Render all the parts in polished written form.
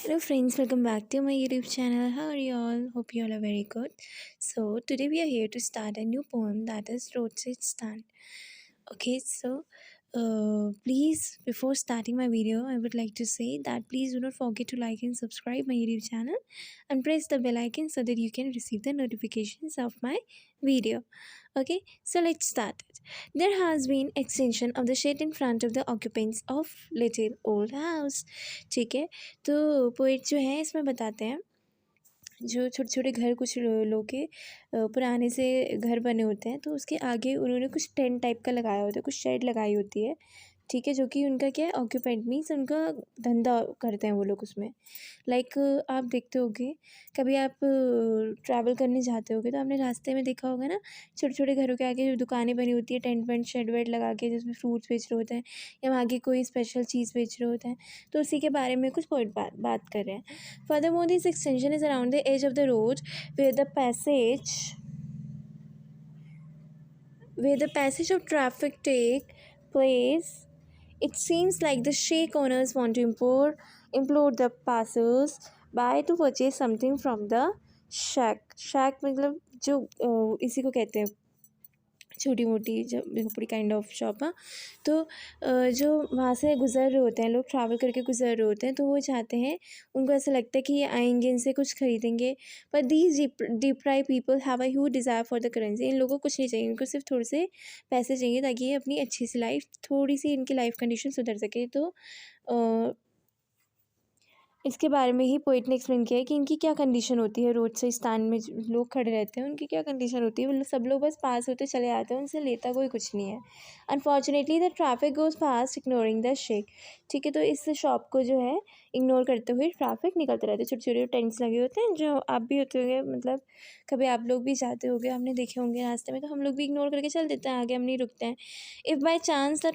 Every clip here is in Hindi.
Hello friends, welcome back to my YouTube channel. How are you all? Hope you all are very good. So today we are here to start a new poem, that is Roadside Stand. Okay, so please, before starting my video, I would like to say that please do not forget to like and subscribe my YouTube channel and press the bell icon so that you can receive the notifications of my video. Okay, so let's start it. There has been extension of the shed in front of the occupants of little old house. ठीक है, तो पोइट जो है इसमें बताते हैं जो छोटे छोटे घर कुछ लोग के पुराने से घर बने होते हैं, तो उसके आगे उन्होंने कुछ टेंट टाइप का लगाया होता है, कुछ शेड लगाई होती है, ठीक है, जो कि उनका क्या है, ऑक्यूपेंट मीन्स उनका धंधा करते हैं वो लोग उसमें। लाइक आप देखते होगे, कभी आप ट्रैवल करने जाते होगे तो आपने रास्ते में देखा होगा ना, छोटे छोटे घरों के आगे जो दुकानें बनी होती है, टेंट वेंट शेड वेड लगा के, जिसमें फ्रूट्स बेच रहे होते हैं या वहाँ की कोई स्पेशल चीज़ बेच रहे होते हैं, तो उसी के बारे में कुछ पॉइंट बात कर रहे हैं। Furthermore this extension is around the edge of the road where the passage of traffic take place. It seems like the shack owners want to implore the passers by to purchase something from the shack. Shack मतलब जो इसी को कहते हैं छोटी मोटी जो झोपड़ी काइंड ऑफ शॉप। हाँ, तो जो वहाँ से गुज़र रहे होते हैं लोग, ट्रैवल करके गुज़र रहे होते हैं, तो वो चाहते हैं, उनको ऐसा लगता है कि ये आएंगे, इनसे कुछ खरीदेंगे, पर these deprive people have a huge desire for the currency. इन लोगों को कुछ नहीं चाहिए, इनको सिर्फ थोड़े से पैसे चाहिए ताकि ये अपनी अच्छी सी लाइफ, थोड़ी सी इनकी लाइफ कंडीशन सुधर सके। तो इसके बारे में ही पोइट ने एक्सप्लेन किया है कि इनकी क्या कंडीशन होती है, रोड से स्थान में जो लोग खड़े रहते हैं उनकी क्या कंडीशन होती है। मतलब सब लोग बस पास होते चले आते हैं, उनसे लेता कोई कुछ नहीं है। Unfortunately the traffic goes fast ignoring the shake. ठीक है, तो इस शॉप को जो है इग्नोर करते हुए ट्रैफिक निकलते रहते हैं। छोटे छोटे टेंट्स लगे होते हैं, जो आप भी होते होंगे, मतलब कभी आप लोग भी जाते होंगे, आपने देखे होंगे रास्ते में, तो हम लोग भी इग्नोर करके चल देते हैं, आगे हम नहीं रुकते हैं। If by chance the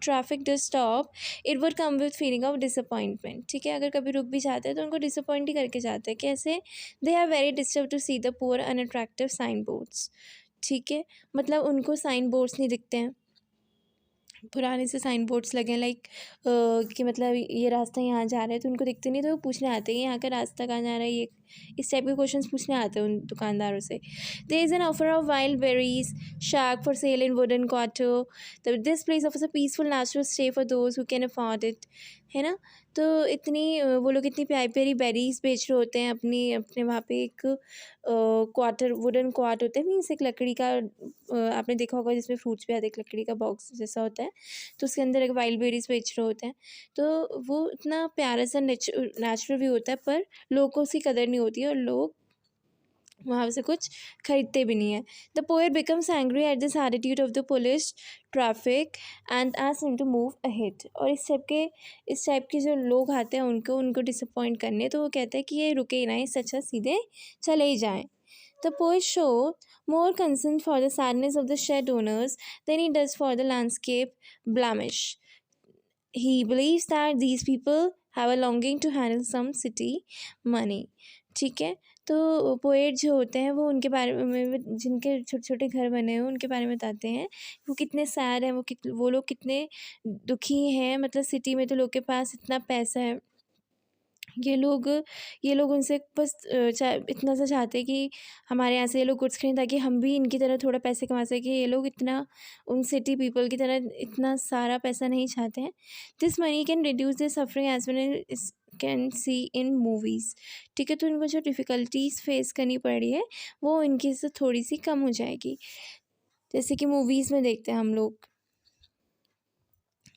traffic does stop, it would come with feeling of disappointment. ठीक है, अगर कभी रुक भी जाते हैं तो उनको डिसअपॉइंट ही करके जाते हैं। कैसे? They are very disturb to see the poor unattractive sign boards. ठीक है, मतलब उनको साइन बोर्ड्स नहीं दिखते हैं, पुराने से साइन बोर्ड्स लगे हैं, लाइक कि मतलब ये रास्ता यहाँ जा रहा है, तो उनको दिखते नहीं, तो वो पूछने आते हैं यहाँ का रास्ता कहाँ जा रहा है, ये इस टाइप के क्वेश्चंस पूछने आते हैं उन दुकानदारों से। There is an offer of wild berries shark for sale in wooden quarter. This place offers a peaceful natural stay for those who can afford it, है ना। तो इतनी वो लोग इतनी प्यारी प्यारी बेरीज बेच रहे होते हैं अपने वहाँ पे। एक क्वार्टर, वुडन क्वार्ट होता है, मीन्स एक लकड़ी का, आपने देखा होगा जिसमें फ्रूट्स भी आते हैं, एक लकड़ी का बॉक्स जैसा होता है, तो उसके अंदर एक वाइल्ड बेरीज बेच रहे होते हैं। तो वो इतना प्यारा सा नेचुरल व्यू होता है, पर लोगों को उसकी कदर नहीं होती है और लोग वहाँ से कुछ खरीदते भी नहीं है। The poet becomes angry at this attitude of the police traffic and asks him to move ahead. और इस टाइप के जो लोग आते हैं उनको डिसअपॉइंट करने, तो वो कहते हैं कि ये रुके ही ना, इससे अच्छा सीधे चले ही जाएँ। The poet show more concern for the sadness of the shed owners than he does for the landscape blemish. He believes that these people have a longing to handle some city money. ठीक है, तो पोएट जो होते हैं वो उनके बारे में, जिनके छोटे छोटे घर बने हैं उनके बारे में बताते हैं, वो कितने सैड हैं, वो लोग कितने दुखी हैं। मतलब सिटी में तो लोग के पास इतना पैसा है, ये लोग उनसे बस इतना सा चाहते हैं कि हमारे यहाँ से ये लोग गुड्स खरीदें ताकि हम भी इनकी तरह थोड़ा पैसे कमा सकें। ये लोग इतना उन सिटी पीपल की तरह इतना सारा पैसा नहीं चाहते हैं। This money can reduce the suffering as well as can see in movies. ठीक है, तो इनको जो डिफ़िकल्टीज़ फेस करनी पड़ रही है वो इनकी से थोड़ी सी कम हो जाएगी। जैसे कि मूवीज़ में देखते हैं हम लोग,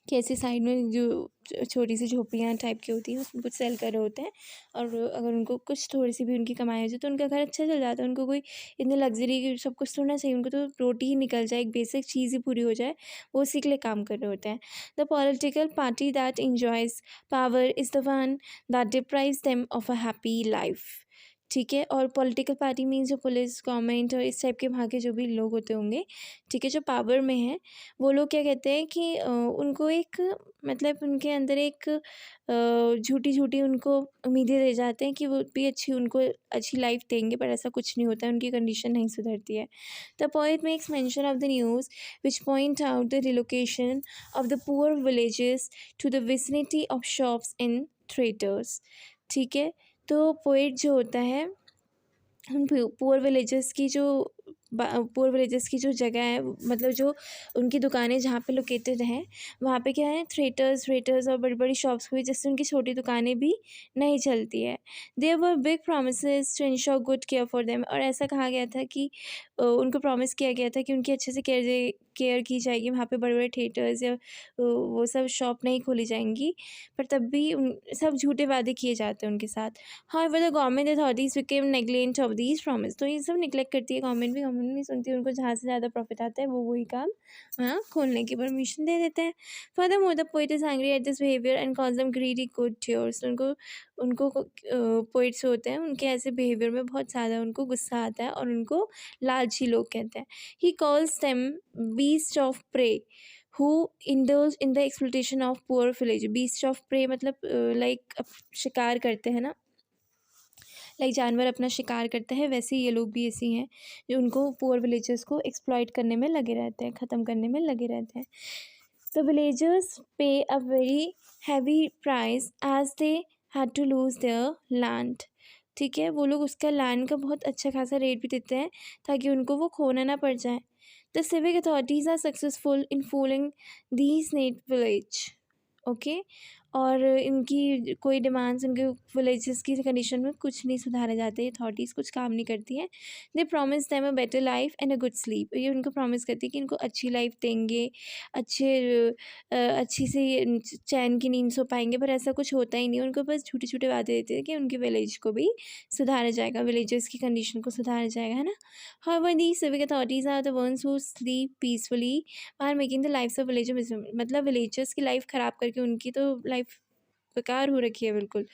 कैसे साइड में जो छोटी सी झोपड़ियाँ टाइप की होती हैं उसमें कुछ सेल कर रहे होते हैं, और अगर उनको कुछ थोड़ी सी भी उनकी कमाई हो जाए तो उनका घर अच्छा चल जाता है। उनको कोई इतने लग्जरी सब कुछ थोड़ा चाहिए, उनको तो रोटी ही निकल जाए, एक बेसिक चीज़ ही पूरी हो जाए, वो उसी के लिए काम कर रहे होते हैं। The political party that enjoys power is the one that deprives them of a happy life. ठीक है, और पॉलिटिकल पार्टी मीन्स जो पुलिस, गवर्नमेंट और इस टाइप के वहाँ के जो भी लोग होते होंगे, ठीक है, जो पावर में हैं, वो लोग क्या कहते हैं कि उनको एक, मतलब उनके अंदर एक झूठी झूठी उनको उम्मीदें दे जाते हैं कि वो भी उनको अच्छी लाइफ देंगे, पर ऐसा कुछ नहीं होता है, उनकी कंडीशन नहीं सुधरती है। The poet makes mention of the news which point out the relocation of the poor villages to the vicinity of shops in theatres. ठीक है। तो पोएट जो होता है उन पुअर विलेजेस की जो पुअर विलेजेस की जो जगह है, मतलब जो उनकी दुकानें जहाँ पे लोकेटेड हैं, वहाँ पे क्या है, थिएटर्स और बड़ी बड़ी शॉप्स हुई, जिससे उनकी छोटी दुकानें भी नहीं चलती है। There were big promises to ensure good care for them, और ऐसा कहा गया था कि उनको प्रॉमिस किया गया था कि उनकी अच्छे से केयर की जाएगी, वहाँ पे बड़े बड़े थिएटर्स या वो सब शॉप नहीं खोली जाएंगी, पर तब भी उन सब झूठे वादे किए जाते हैं उनके साथ। However, the government authorities became negligent of these promises. तो ये सब निगलेक्ट करती है गवर्नमेंट भी, गवर्नमेंट नहीं सुनती, उनको जहाँ से ज़्यादा प्रॉफिट आता है वो वही काम वहाँ खोलने की परमिशन दे देते हैं। Furthermore, the poet is angry at this behavior and calls them greedy courtiers. उनको उनको पोइट्स होते हैं, उनके ऐसे बिहेवियर में बहुत ज़्यादा उनको गुस्सा आता है और उनको लालची लोग कहते हैं। He calls them beast of prey who indulge in the exploitation of poor village. Beast of prey मतलब लाइक शिकार करते हैं ना, लाइक जानवर अपना शिकार करते हैं, वैसे ही ये लोग भी ऐसे ही हैं जो उनको पुअर विलेजर्स को एक्सप्लॉइट करने में लगे रहते हैं, ख़त्म करने में लगे रहते हैं। The villagers pay a very heavy price as they had to lose their land. ठीक है, वो लोग उसका लैंड का बहुत अच्छा खासा रेट भी देते हैं ताकि उनको वो खोना ना पड़ जाए। The civic authorities are successful in fooling these net village. Okay, और इनकी कोई डिमांड्स उनके विलेजेस की कंडीशन में कुछ नहीं सुधारे जाते, अथॉरिटीज़ कुछ काम नहीं करती हैं। They promise them a better life and a good sleep. ये उनको प्रॉमिस करती है कि इनको अच्छी लाइफ देंगे, अच्छी सी चैन की नींद सो पाएंगे, पर ऐसा कुछ होता ही नहीं। उनको बस झूठे झूठे वादे देते हैं कि उनके विलेज को भी सुधारा जाएगा, विलेजेस की कंडीशन को सुधारा जाएगा, है ना। However the civic authorities are the ones who sleep peacefully are making the lifes of villagers, मतलब विलेजर्स की लाइफ ख़राब करके उनकी तो लाइफ बेकार हो रखी है बिल्कुल,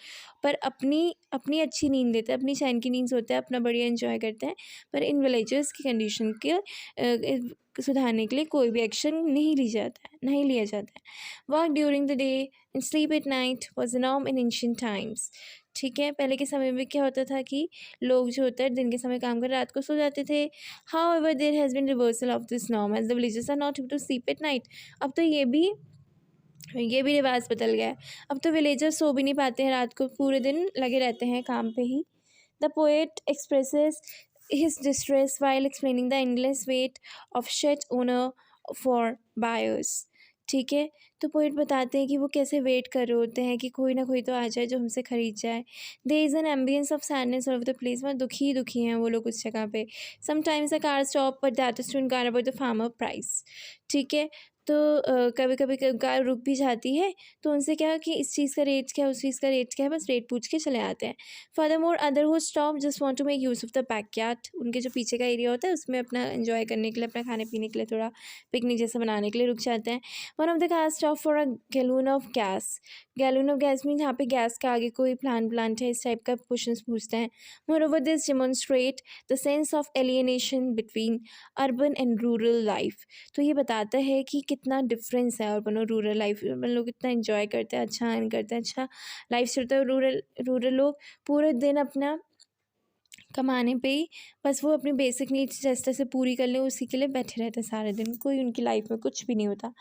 पर अपनी अपनी अच्छी नींद लेते हैं, अपनी चैन की नींद सोते हैं, अपना बढ़िया एंजॉय करते हैं, पर इन विलेजर्स की कंडीशन के सुधारने के लिए कोई भी एक्शन नहीं लिया जाता है। Work during the day and sleep at night was the norm in ancient times. ठीक है, पहले के समय में क्या होता था कि लोग जो होता है दिन के समय काम कर रात को सो जाते थे। However there has been reversal of this norm as the villagers are not able to sleep at night. अब तो ये भी रिवाज बदल गया है। अब तो विलेजर्स सो भी नहीं पाते हैं रात को, पूरे दिन लगे रहते हैं काम पे ही। The poet expresses his distress while explaining the endless wait of shed owner for buyers. ठीक है, तो पोएट बताते हैं कि वो कैसे वेट कर रहे होते हैं कि कोई ना कोई तो आ जाए जो हमसे ख़रीद जाए। There is an ambience of sadness of the place, मतलब दुखी दुखी हैं वो लोग उस जगह पे। Sometimes the car stop but that is to inquire about the farmer price. ठीक है, तो कभी कभी कार रुक भी जाती है, तो उनसे क्या कि इस चीज़ का रेट क्या है, उस चीज़ का रेट क्या है, बस रेट पूछ के चले आते हैं। Furthermore other who stop just want to make use of the backyard, उनके जो पीछे का एरिया होता है उसमें अपना एंजॉय करने के लिए, अपना खाने पीने के लिए, थोड़ा पिकनिक जैसा बनाने के लिए रुक जाते हैं। One of the car stop for a gallon of gas. Gallon of gas mean जहाँ पे गैस का आगे कोई प्लांट है, इस टाइप का क्वेश्चन पूछते हैं। More over this demonstrate the sense of alienation between urban and rural life. तो ये बताता है कि कितना डिफरेंस है अर्बन और रूरल लाइफ में। लोग इतना एंजॉय करते हैं, अच्छा अर्न करते हैं, अच्छा लाइफ चलता है। रूरल लोग पूरे दिन अपना कमाने पे ही बस वो अपनी बेसिक नीड्स जैसे तैसे पूरी कर लें, उसी के लिए बैठे रहते हैं सारे दिन, कोई उनकी लाइफ में कुछ भी नहीं होता।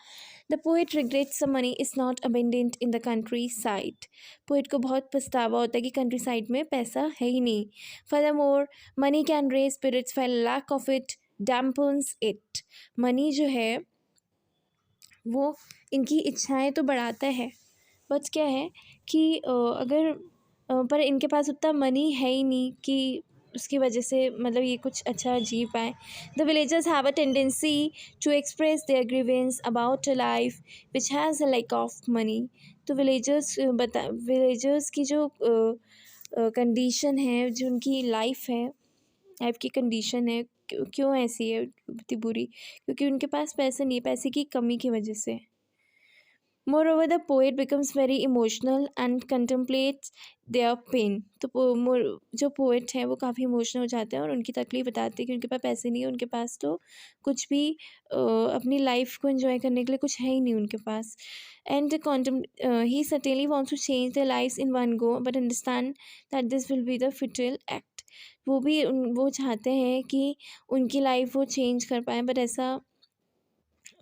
The poet regrets the money is not abundant in the country side. Poet को बहुत पछतावा होता है कि कंट्री साइड में पैसा है ही नहीं। Furthermore money can raise spirits while lack of it dampens it. Money जो है वो इनकी इच्छाएं तो बढ़ाता है, बट क्या है कि पर इनके पास उतना मनी है ही नहीं कि उसकी वजह से मतलब ये कुछ अच्छा जी पाए। The villagers have a tendency to express their grievance about a life which has a lack of money. तो विलेजर्स की जो कंडीशन है, जो उनकी लाइफ है, लाइफ की कंडीशन है, क्यों ऐसी है इतनी बुरी, क्योंकि उनके पास पैसे नहीं है, पैसे की कमी की वजह से। Moreover, the poet becomes very emotional and contemplates their pain. तो जो पोएट हैं वो काफ़ी इमोशनल हो जाते हैं और उनकी तकलीफ बताते हैं कि उनके पास पैसे नहीं है, उनके पास तो कुछ भी अपनी लाइफ को एंजॉय करने के लिए कुछ है ही नहीं उनके पास। And he certainly wants to change their lives in one go but understand that this will be the futile act. वो चाहते हैं कि उनकी लाइफ वो चेंज कर पाएँ,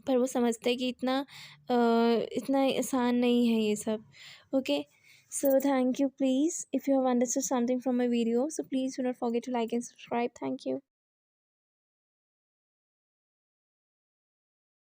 पर वो समझते हैं कि इतना आसान नहीं है ये सब। Okay, So thank you. Please, if you have understood something from my video, so please do not forget to like and subscribe. Thank you.